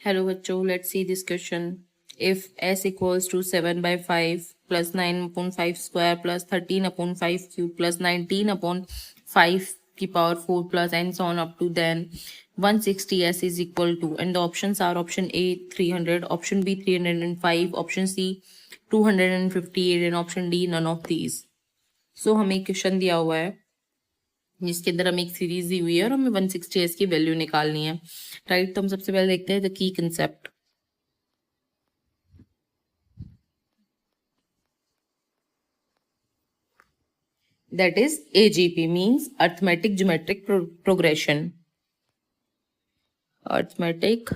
Hello बच्चों, let's see this question. If s equals to 7 by 5 plus 9 upon 5 square plus 13 upon 5 cube plus 19 upon 5 की power 4 plus and so on up to then 160s is equal to, and the options are option A 300, option B 305, option C 258 and option D none of these. So हमें question दिया हुआ है जिसके अंदर हमें एक series दी हुई है और हमें 160s की वैल्यू निकालनी है, राइट। तो हम सबसे पहले देखते हैं the key concept. That is AGP means arithmetic geometric progression. Arithmetic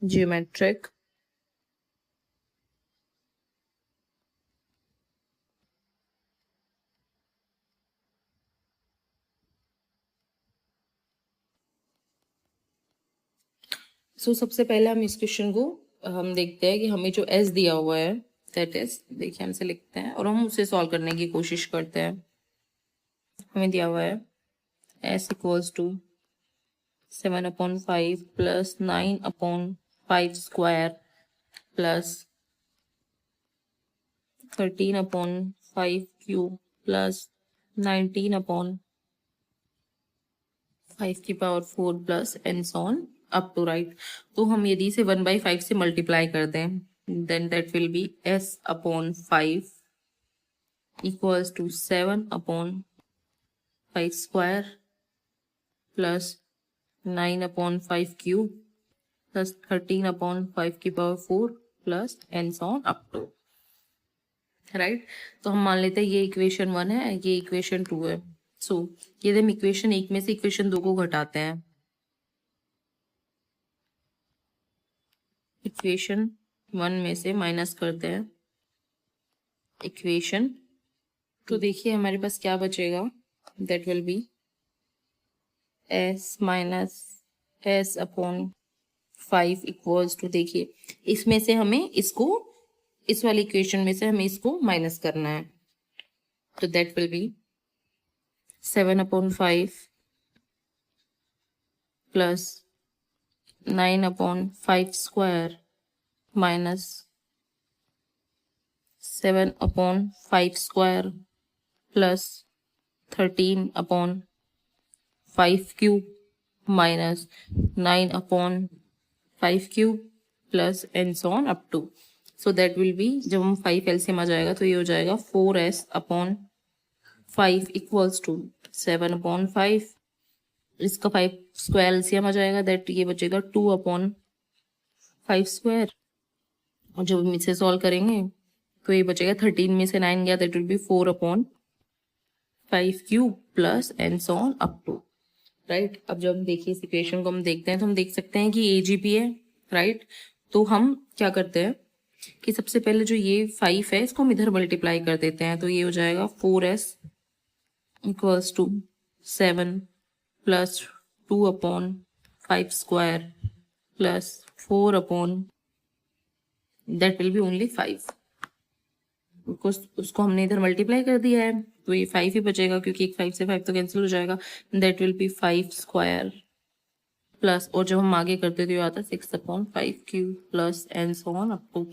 geometric सबसे पहले हम इस क्वेश्चन को हम देखते हैं कि हमें जो S दिया हुआ है दैट इज, देखिए हमसे लिखते हैं और हम उसे सॉल्व करने की कोशिश करते हैं। हमें दिया हुआ है S equals to 7/5 plus 9/5 square plus 13/5 cube plus 19/5 की power 4 plus and so on up to, right. तो हम यदि इसे 1/5 से मल्टीप्लाई कर दें then that will be S/5 equals to 7/5 square plus 9/5 cube plus 13/5 की power 4 plus and so on up to, right. तो हम मान लेते हैं ये इक्वेशन 1 है, ये इक्वेशन 2 है। सो यदि हम इक्वेशन 1 में से इक्वेशन 2 को घटाते हैं, इक्वेशन 1 में से माइनस करते हैं इक्वेशन, तो देखिए हमारे पास क्या बचेगा, that will be S minus S/5 equals to, देखिए इसमें से हमें इसको, इस वाली इक्वेशन में से हमें इसको माइनस करना है, तो that will be 7/5 plus 9/5 square minus 7/5 square plus 13/5 cube minus 9/5 cube plus and so on up to. So that will be, जब हम 5 एलसीएम आ जाएगा तो ये हो जाएगा 4S/5 इक्वल्स टू 7/5, इसका 5 स्क्वायर एलसीएम आ जाएगा दैट ये बचेगा 2/5 स्क्वायर, और जब हम इसे सॉल्व करेंगे तो ये बचेगा 13 में से 9 गया that will be 4/5 cube plus and so on up to, right. अब जब हम देखिए इस इक्वेशन को हम देखते हैं तो हम देख सकते हैं कि AGP है, राइट। तो हम क्या करते हैं कि सबसे पहले जो ये 5 है इसको हम इधर मल्टीप्लाई कर देते हैं, तो ये हो जाएगा 4S equals to 7 plus 2/5 square plus 4 that will be only 5, उसको हमने इधर मल्टीप्लाई कर दिया है तो ये 5 ही बचेगा क्योंकि एक 5 से 5 तो कैंसिल हो जाएगा, that will B 5 square plus, और जब हम आगे करते तो ये आता है 6/5 cube plus and so on up to.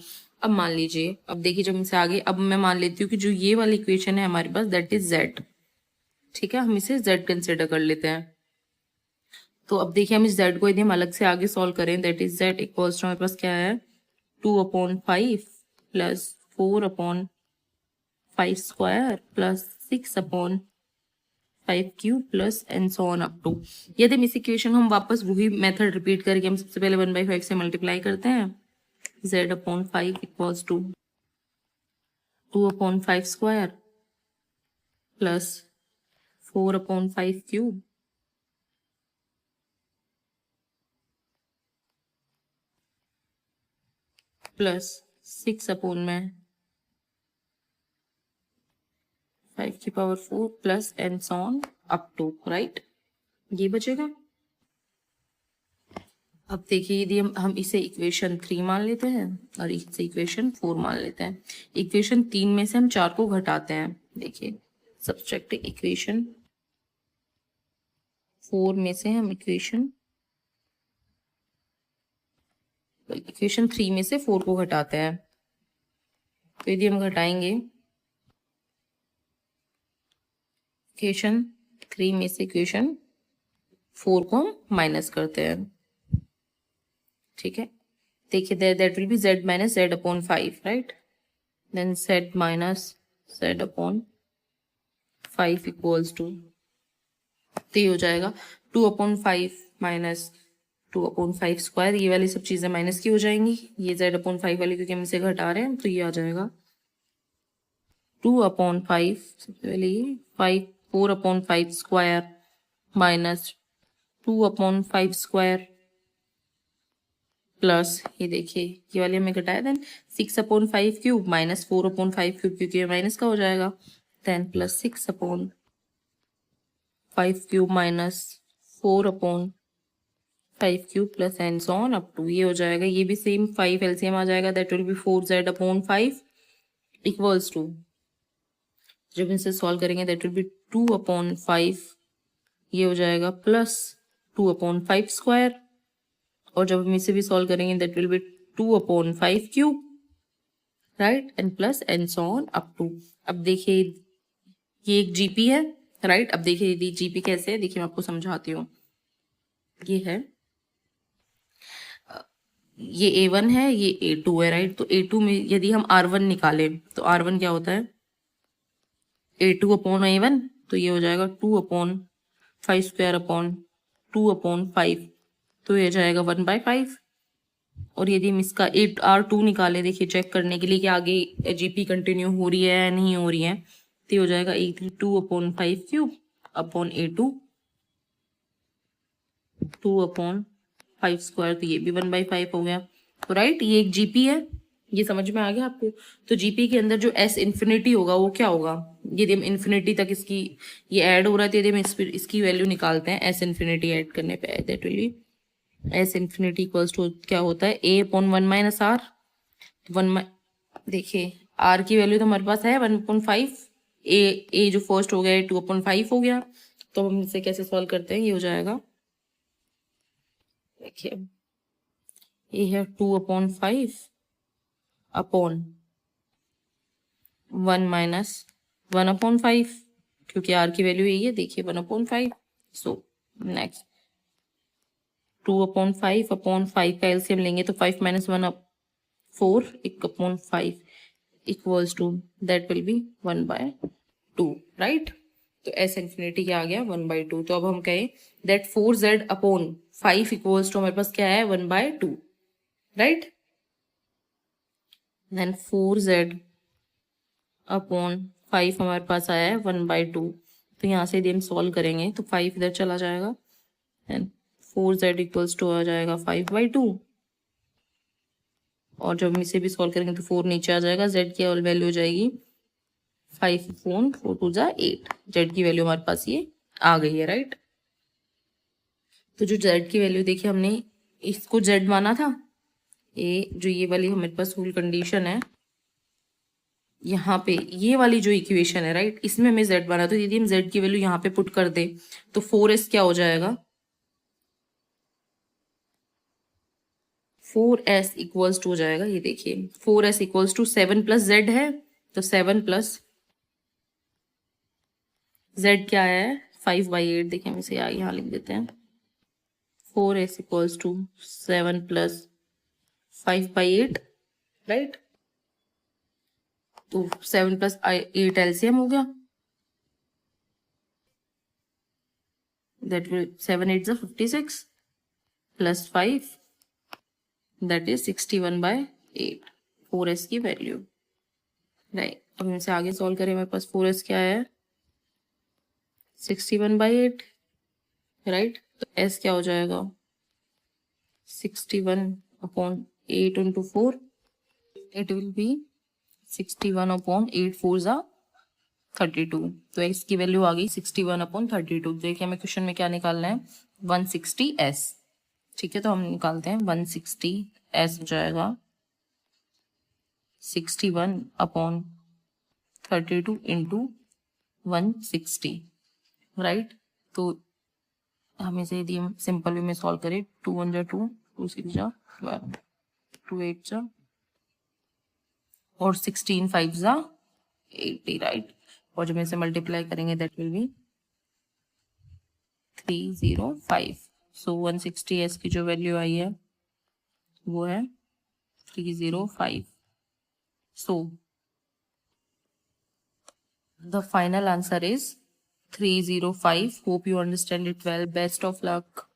अब मान लीजिए, अब देखिए जब इनसे आगे, अब मैं मान लेती हूँ कि जो ये वाली इक्वेशन है हमारे पास दैट इज Z, ठीक है, हम इसे Z कंसिडर कर लेते हैं। तो अब देखिए हम इस Z को यदि हम अलग से आगे सॉल्व करें that is Z equals to, हमारे पास क्या है 2/5 plus 4/5 square plus 6/5 cube plus and so on up to. यदि हम इस इक्वेशन हम वापस वही मेथड रिपीट करके हम सबसे पहले 1/5 से मल्टीप्लाई करते हैं, Z/5 equals to 2/5 square plus 4/5 cube plus 6/5 की power 4 plus and so on up to, right. ये बचेगा। अब देखिए यदि हम इसे इक्वेशन 3 मान लेते हैं और इसे इक्वेशन 4 मान लेते हैं, इक्वेशन 3 में से हम 4 को घटाते हैं, देखिए सब्सट्रैक्ट इक्वेशन 4 में से हम इक्वेशन 3 में से 4 को घटाते हैं। तो यदि हम घटाएंगे इक्वेशन 3 में से इक्वेशन 4 को हम माइनस करते हैं, ठीक है। देखिए that will be z minus z upon 5, right. Then z minus z upon 5 equals to, तो ये हो जाएगा 2/5 माइनस 2/5 स्क्वायर। ये वाली सब चीजें माइनस की हो जाएंगी, ये z/5 वाली क्योंकि हम इसे घटा रहे हैं, तो ये आ जाएगा 2/5, सबसे पहले ये 4/5 स्क्वायर माइनस 2/5 स्क्वायर प्लस, ये देखिए ये वाले हमें घटाया, देन 6/5 क्यूब माइनस 4/5 क्यूब, क्योंकि ये माइनस का हो जाएगा, then plus 6/5 cube minus 4/5 cube plus and so on up to, ये हो जाएगा, ये भी सेम 5 एलसीएम आ जाएगा, that will be 4z/5 equals to, जब इसे सॉल्व करेंगे दैट विल बी 2/5, ये हो जाएगा प्लस 2/5 स्क्वायर, और जब हम इसे भी सॉल्व करेंगे that will be 2/5 cube, right, and plus and so on up to. अब देखिए ये एक जीपी है, राइट। अब देखिए यदि जीपी कैसे है, देखिए मैं आपको समझाती हूँ। ये है, ये A1 है, ये A2 है, राइट। तो A2 में यदि हम R1 निकालें तो R1 क्या होता है, A2/A1, तो ये हो जाएगा 2/5 स्क्वायर अपॉन 2/5, तो ये जाएगा 1/5। और यदि हम इसका R2 निकाले, देखिए चेक करने के लिए कि आगे जीपी कंटिन्यू हो रही है या नहीं हो रही है, तो ये हो जाएगा 2/5 क्यूब अपॉन A2 2/5 स्क्वायर, तो ये भी 1/5 हो गया। तो राइट, ये एक जीपी है, ये समझ में आ गया आपको। तो जीपी के अंदर जो S इन्फिनिटी होगा वो क्या होगा, यदि हम इन्फिनिटी तक इसकी ये ऐड हो रहा है, तो यदि हम इसकी वैल्यू निकालते हैं S इन्फिनिटी ऐड करने पे, that will be S infinity equals to क्या होता है, A/1 माइनस R। देखिए R की वैल्यू तो हमारे पास है 1/5, ए जो फर्स्ट हो गया 2/5 हो गया, तो हम इसे कैसे सॉल्व करते हैं, ये हो जाएगा, देखिए ये है 2/5 अपॉन 1 माइनस 1/5, क्योंकि R की वैल्यू यही है, देखिए 1/5। सो नेक्स्ट 2/5 अपॉन 5 का एलसीएम लेंगे तो 5 minus 1 4 1/5 equals to that will be 1/2, right. तो S इन्फिनिटी क्या आ गया 1/2। तो अब हम कहें दैट 4z/5 इक्वल्स टू हमारे पास क्या है 1/2, राइट। देन 4z/5 हमारे पास आया है 1/2, तो यहाँ से यदि हम सॉल्व करेंगे तो 5 इधर चला जाएगा, एंड 4z इक्वल्स टू आ जाएगा 5/2, और जब हम इसे भी सॉल्व करेंगे तो 4 नीचे आ जाएगा, z की वैल्यू हो जाएगी 5/4 2 8, z की वैल्यू हमारे पास ये आ गई है, राइट। तो जो z की वैल्यू देखिए हमने इसको z माना था, जो ये वाली हमारे पास रूल कंडीशन है, यहाँ पे ये वाली जो इक्वेशन है, राइट, इसमें हमें z माना, तो यदि हम z की वैल्यू यहाँ पे पुट कर दे तो 4s क्या हो जाएगा, 4s इक्वल्स टू हो जाएगा, ये देखिए 4s equals to 7 plus z है, तो 7 प्लस z क्या है 5/8, देखिए हम इसे यहाँ लिख देते हैं, 4s equals to 7 plus 5/8, right. तो 7 प्लस 8 एलसीएम हो गया, that will 7 8 56 plus 5 that is 61/8, 4s की वैल्यू, राइट। अब इनसे आगे सॉल्व करें, हमारे पास 4s क्या है 61/8, राइट। तो s क्या हो जाएगा 61/8 इंटू 4, इट विल बी 61/8 4 32, तो x की वैल्यू आ गई 61/32। देखिए हमें क्वेश्चन में क्या निकालना है 160s, ठीक है। तो हम निकालते हैं 160s हो जाएगा 61/32 इंटू 160, राइट। तो हम इसे यदि हम सिंपल वे में सॉल्व करें, 2 1 जा 2, 2 6 जा 12, 2 8 जा और 16 5 जा 80, राइट। और जब इसे मल्टीप्लाई करेंगे that will B 305। So 160s की जो वैल्यू आई है वो है 305। So the final answer is 305. Hope you understand it well. Best of luck.